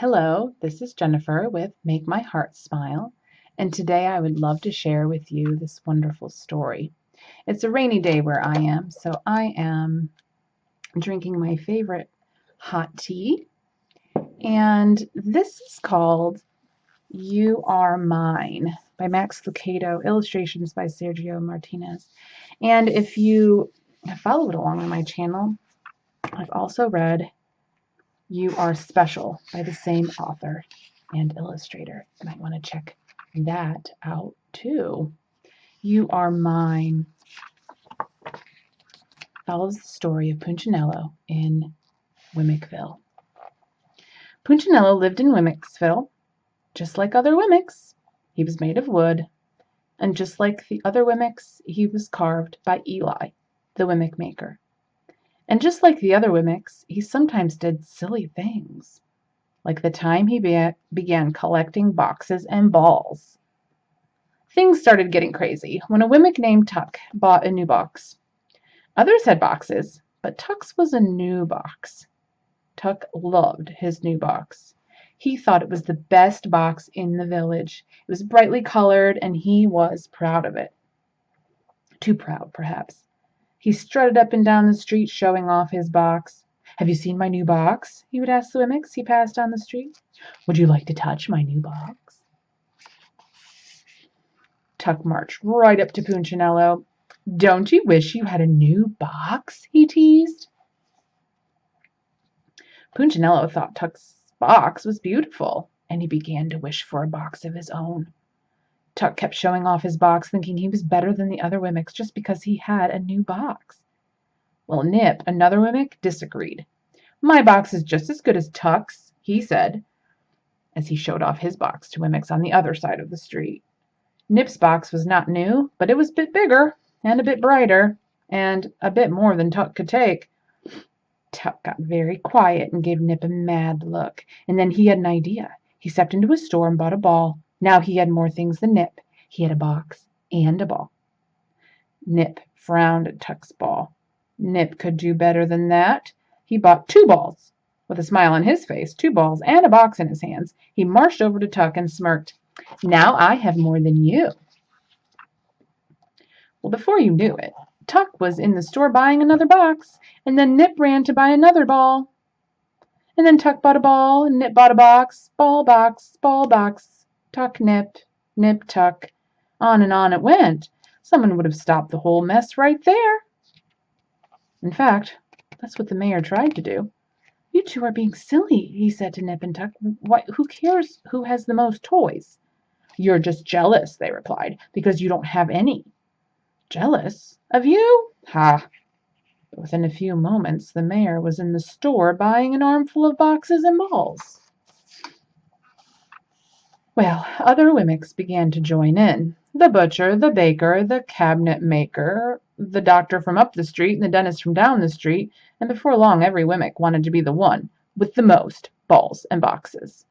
Hello, this is Jennifer with Make My Heart Smile, and today I would love to share with you this wonderful story. It's a rainy day where I am, so I am drinking my favorite hot tea, and this is called You Are Mine by Max Lucado, illustrations by Sergio Martinez. And if you have followed along on my channel, I've also read You Are Special by the same author and illustrator. You might want to check that out too. You Are Mine follows the story of Punchinello in Wemmickville. Punchinello lived in Wemmicksville, just like other Wemmicks. He was made of wood, and just like the other Wemmicks, he was carved by Eli, the Wemmick maker. And just like the other Wemmicks, he sometimes did silly things, like the time he began collecting boxes and balls. Things started getting crazy when a Wemmick named Tuck bought a new box. Others had boxes, but Tuck's was a new box. Tuck loved his new box. He thought it was the best box in the village. It was brightly colored, and he was proud of it. Too proud, perhaps. He strutted up and down the street showing off his box. "Have you seen my new box?" he would ask the Wemmicks he passed down the street. "Would you like to touch my new box?" Tuck marched right up to Punchinello. "Don't you wish you had a new box?" he teased. Punchinello thought Tuck's box was beautiful, and he began to wish for a box of his own. Tuck kept showing off his box, thinking he was better than the other Wemmicks just because he had a new box. Well, Nip, another Wemmick, disagreed. "My box is just as good as Tuck's," he said, as he showed off his box to Wemmicks on the other side of the street. Nip's box was not new, but it was a bit bigger, and a bit brighter, and a bit more than Tuck could take. Tuck got very quiet and gave Nip a mad look, and then he had an idea. He stepped into a store and bought a ball. Now he had more things than Nip. He had a box and a ball. Nip frowned at Tuck's ball. Nip could do better than that. He bought 2 balls. With a smile on his face, 2 balls, and a box in his hands, he marched over to Tuck and smirked. "Now I have more than you." Well, before you knew it, Tuck was in the store buying another box, and then Nip ran to buy another ball. And then Tuck bought a ball, and Nip bought a box, box, Tuck, Nip, Tuck. On and on it went. Someone would have stopped the whole mess right there. In fact, that's what the mayor tried to do. "You two are being silly," he said to Nip and Tuck. "Why, who cares who has the most toys?" "You're just jealous," they replied, "because you don't have any." "Jealous? Of you? Ha!" But within a few moments the mayor was in the store buying an armful of boxes and balls. Well, other Wemmicks began to join in. The butcher, the baker, the cabinet maker, the doctor from up the street, and the dentist from down the street, and before long every Wemmick wanted to be the one with the most balls and boxes.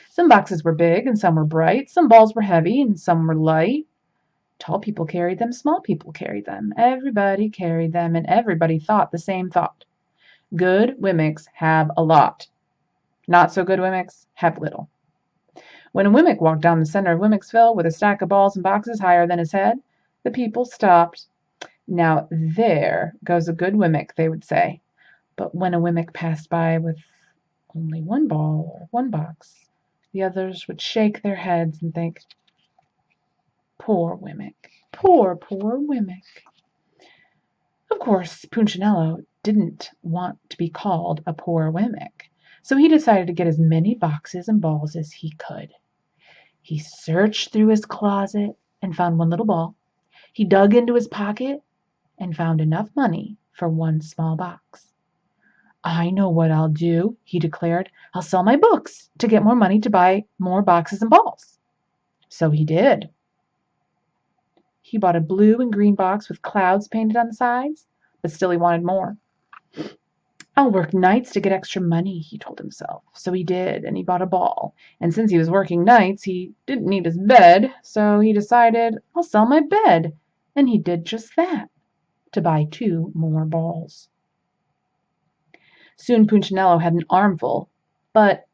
Some boxes were big and some were bright, some balls were heavy and some were light. Tall people carried them, small people carried them. Everybody carried them, and everybody thought the same thought. Good Wemmicks have a lot. Not so good Wemmicks have little. When a Wemmick walked down the center of Wemmicksville with a stack of balls and boxes higher than his head, the people stopped. "Now there goes a good Wemmick," they would say. But when a Wemmick passed by with only 1 ball or 1 box, the others would shake their heads and think, "Poor Wemmick, poor Wemmick." Of course, Punchinello didn't want to be called a poor Wemmick, so he decided to get as many boxes and balls as he could. He searched through his closet and found 1 little ball. He dug into his pocket and found enough money for 1 small box. "I know what I'll do," he declared. "I'll sell my books to get more money to buy more boxes and balls." So he did. He bought a blue and green box with clouds painted on the sides, but still he wanted more. "I'll work nights to get extra money," he told himself. So he did, and he bought a ball. And since he was working nights, he didn't need his bed, so he decided, "I'll sell my bed." And he did just that, to buy 2 more balls. Soon Punchinello had an armful But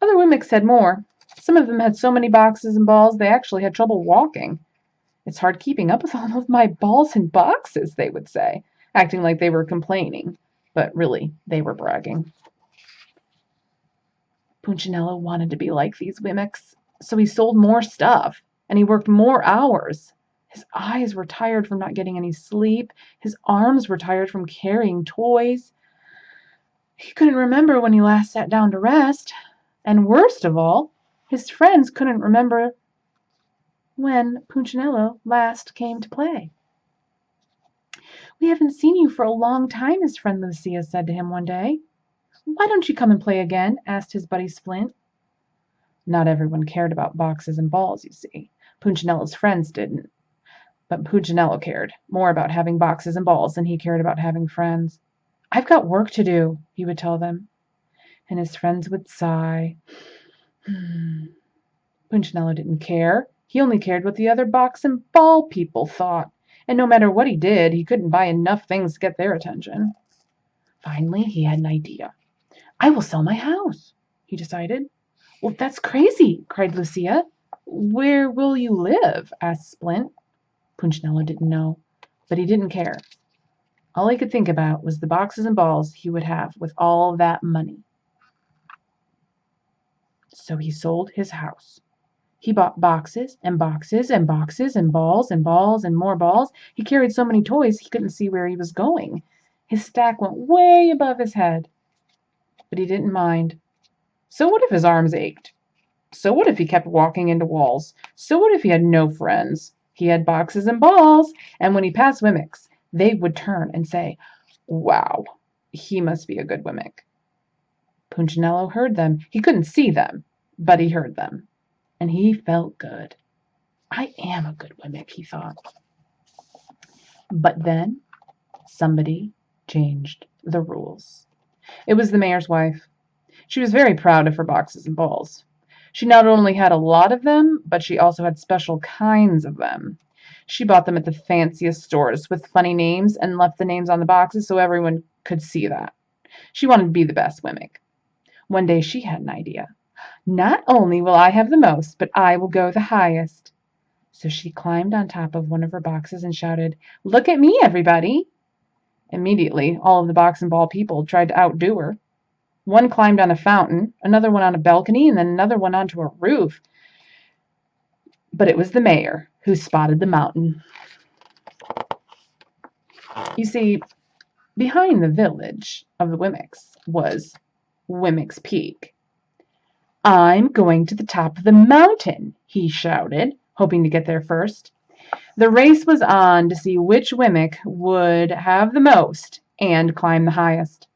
other Wemmicks said more. Some of them had so many boxes and balls they actually had trouble walking. "It's hard keeping up with all of my balls and boxes," they would say, acting like they were complaining, but really they were bragging. Punchinello wanted to be like these Wemmicks, so he sold more stuff, and he worked more hours. His eyes were tired from not getting any sleep. His arms were tired from carrying toys. He couldn't remember when he last sat down to rest. And worst of all, his friends couldn't remember when Punchinello last came to play. "We haven't seen you for a long time," his friend Lucia said to him one day. "Why don't you come and play again?" asked his buddy Splint. Not everyone cared about boxes and balls, you see. Punchinello's friends didn't. But Punchinello cared more about having boxes and balls than he cared about having friends. "I've got work to do," he would tell them. And his friends would sigh. Punchinello didn't care. He only cared what the other box and ball people thought. And no matter what he did, he couldn't buy enough things to get their attention. Finally, he had an idea. "I will sell my house," he decided. "Well, that's crazy," cried Lucia. "Where will you live?" asked Splint. Punchinello didn't know, but he didn't care. All he could think about was the boxes and balls he would have with all that money. So he sold his house. He bought boxes and boxes and boxes and balls and more balls. He carried so many toys he couldn't see where he was going. His stack went way above his head. But he didn't mind. So what if his arms ached? So what if he kept walking into walls? So what if he had no friends? He had boxes and balls, and when he passed Wemmicks, they would turn and say, "Wow, he must be a good Wemmick." Punchinello heard them. He couldn't see them, but he heard them. And he felt good. "I am a good Wemmick," he thought. But then somebody changed the rules. It was the mayor's wife. She was very proud of her boxes and balls. She not only had a lot of them, but she also had special kinds of them. She bought them at the fanciest stores with funny names and left the names on the boxes so everyone could see that. She wanted to be the best Wemmick. One day she had an idea. "Not only will I have the most, but I will go the highest." So she climbed on top of one of her boxes and shouted, "Look at me, everybody!" Immediately, all of the box and ball people tried to outdo her. One climbed on a fountain, another one on a balcony, and then another one onto a roof. But it was the mayor who spotted the mountain. You see, behind the village of the Wemmicks was Wemmick's Peak. "I'm going to the top of the mountain," he shouted, hoping to get there first. The race was on to see which Wemmick would have the most and climb the highest.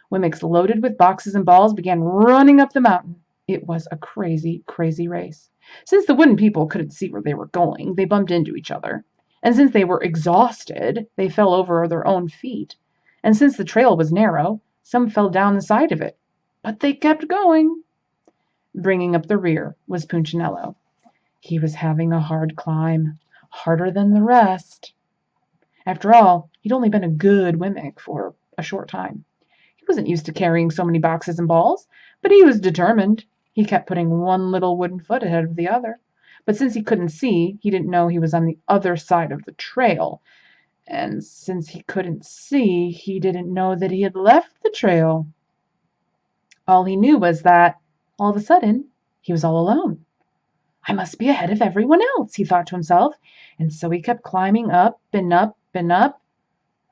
Wemmicks loaded with boxes and balls began running up the mountain. It was a crazy, crazy race. Since the wooden people couldn't see where they were going, they bumped into each other. And since they were exhausted, they fell over their own feet. And since the trail was narrow, some fell down the side of it. But they kept going. Bringing up the rear was Punchinello. He was having a hard climb, harder than the rest. After all, he'd only been a good Wemmick for a short time. He wasn't used to carrying so many boxes and balls, but he was determined. He kept putting one little wooden foot ahead of the other. But since he couldn't see, he didn't know he was on the other side of the trail. And since he couldn't see, he didn't know that he had left the trail. All he knew was that, all of a sudden, he was all alone. "I must be ahead of everyone else," he thought to himself, and so he kept climbing up and up and up.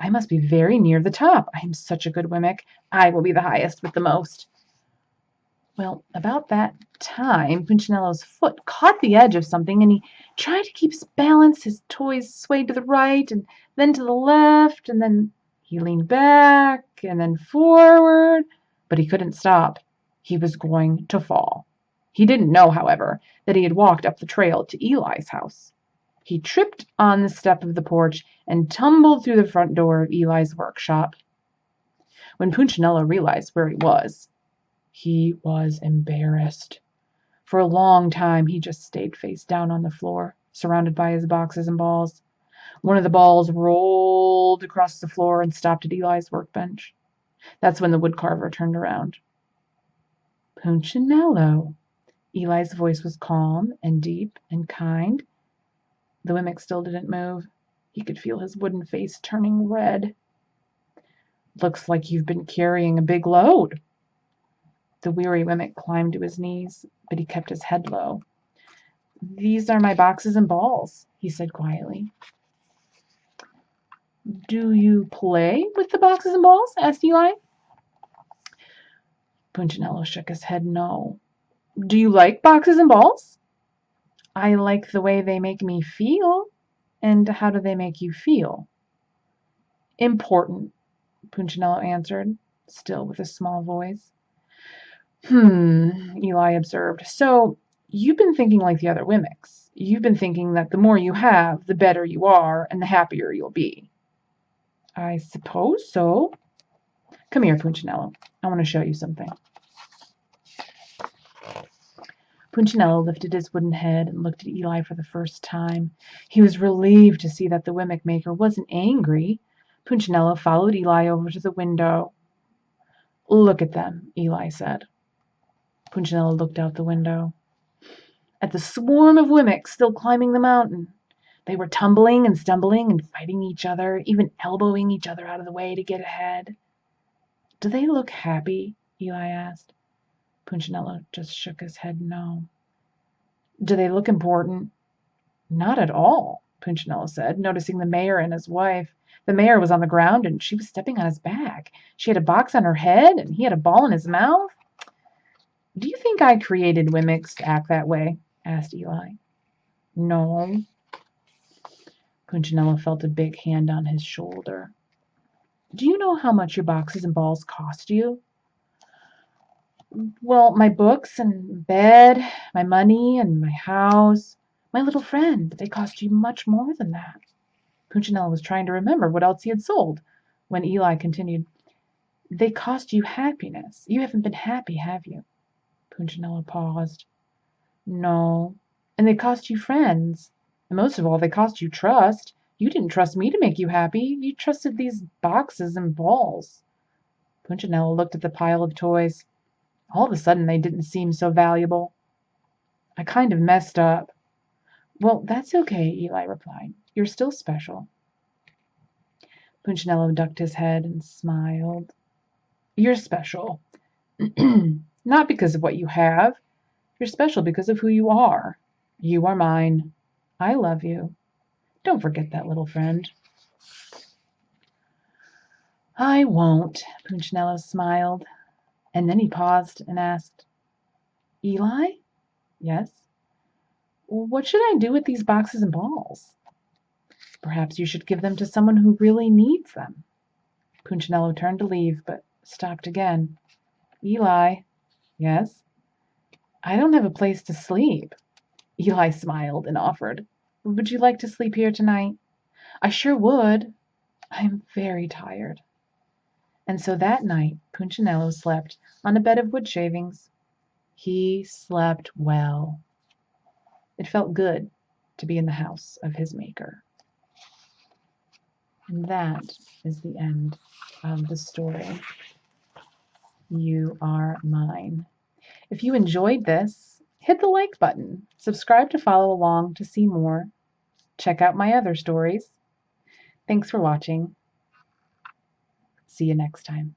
"I must be very near the top. I am such a good Wemmick. I will be the highest with the most." Well, about that time, Punchinello's foot caught the edge of something, and he tried to keep his balance. His toys swayed to the right, and then to the left, and then he leaned back, and then forward, but he couldn't stop. He was going to fall. He didn't know, however, that he had walked up the trail to Eli's house. He tripped on the step of the porch and tumbled through the front door of Eli's workshop. When Punchinello realized where he was embarrassed. For a long time he just stayed face down on the floor, surrounded by his boxes and balls. One of the balls rolled across the floor and stopped at Eli's workbench. That's when the woodcarver turned around. Punchinello. Eli's voice was calm and deep and kind. The Wemmick still didn't move. He could feel his wooden face turning red. Looks like you've been carrying a big load. The weary Wemmick climbed to his knees, but he kept his head low. These are my boxes and balls, he said quietly. Do you play with the boxes and balls? Asked Eli. Punchinello shook his head no. Do you like boxes and balls? I like the way they make me feel. And how do they make you feel? Important, Punchinello answered, still with a small voice. Eli observed. So you've been thinking like the other Wemmicks. You've been thinking that the more you have, the better you are, and the happier you'll be. I suppose so. Come here, Punchinello. I want to show you something. Punchinello lifted his wooden head and looked at Eli for the first time. He was relieved to see that the Wemmick maker wasn't angry. Punchinello followed Eli over to the window. Look at them, Eli said. Punchinello looked out the window. At the swarm of Wemmicks still climbing the mountain. They were tumbling and stumbling and fighting each other, even elbowing each other out of the way to get ahead. Do they look happy? Eli asked. Punchinello just shook his head no. Do they look important? Not at all, Punchinello said, noticing the mayor and his wife. The mayor was on the ground and she was stepping on his back. She had a box on her head and he had a ball in his mouth. Do you think I created Wemmicks to act that way? Asked Eli. No. Punchinello felt a big hand on his shoulder. Do you know how much your boxes and balls cost you? Well, my books and bed, my money and my house, my little friend, they cost you much more than that. Punchinello was trying to remember what else he had sold when Eli continued, They cost you happiness. You haven't been happy, have you? Punchinello paused. No. And they cost you friends. And most of all, they cost you trust. You didn't trust me to make you happy. You trusted these boxes and balls. Punchinello looked at the pile of toys. All of a sudden, they didn't seem so valuable. I kind of messed up. Well, that's okay, Eli replied. You're still special. Punchinello ducked his head and smiled. You're special. Not because of what you have. You're special because of who you are. You are mine. I love you. Don't forget that, little friend. I won't, Punchinello smiled. And then he paused and asked, Eli? Yes? What should I do with these boxes and balls? Perhaps you should give them to someone who really needs them. Punchinello turned to leave, but stopped again. Eli? Yes? I don't have a place to sleep. Eli smiled and offered, Would you like to sleep here tonight? I sure would. I'm very tired. And so that night Punchinello slept on a bed of wood shavings. He slept well. It felt good to be in the house of his maker. And that is the end of the story. You Are Mine. If you enjoyed this, hit the like button. Subscribe to follow along to see more. Check out my other stories. Thanks for watching. See you next time.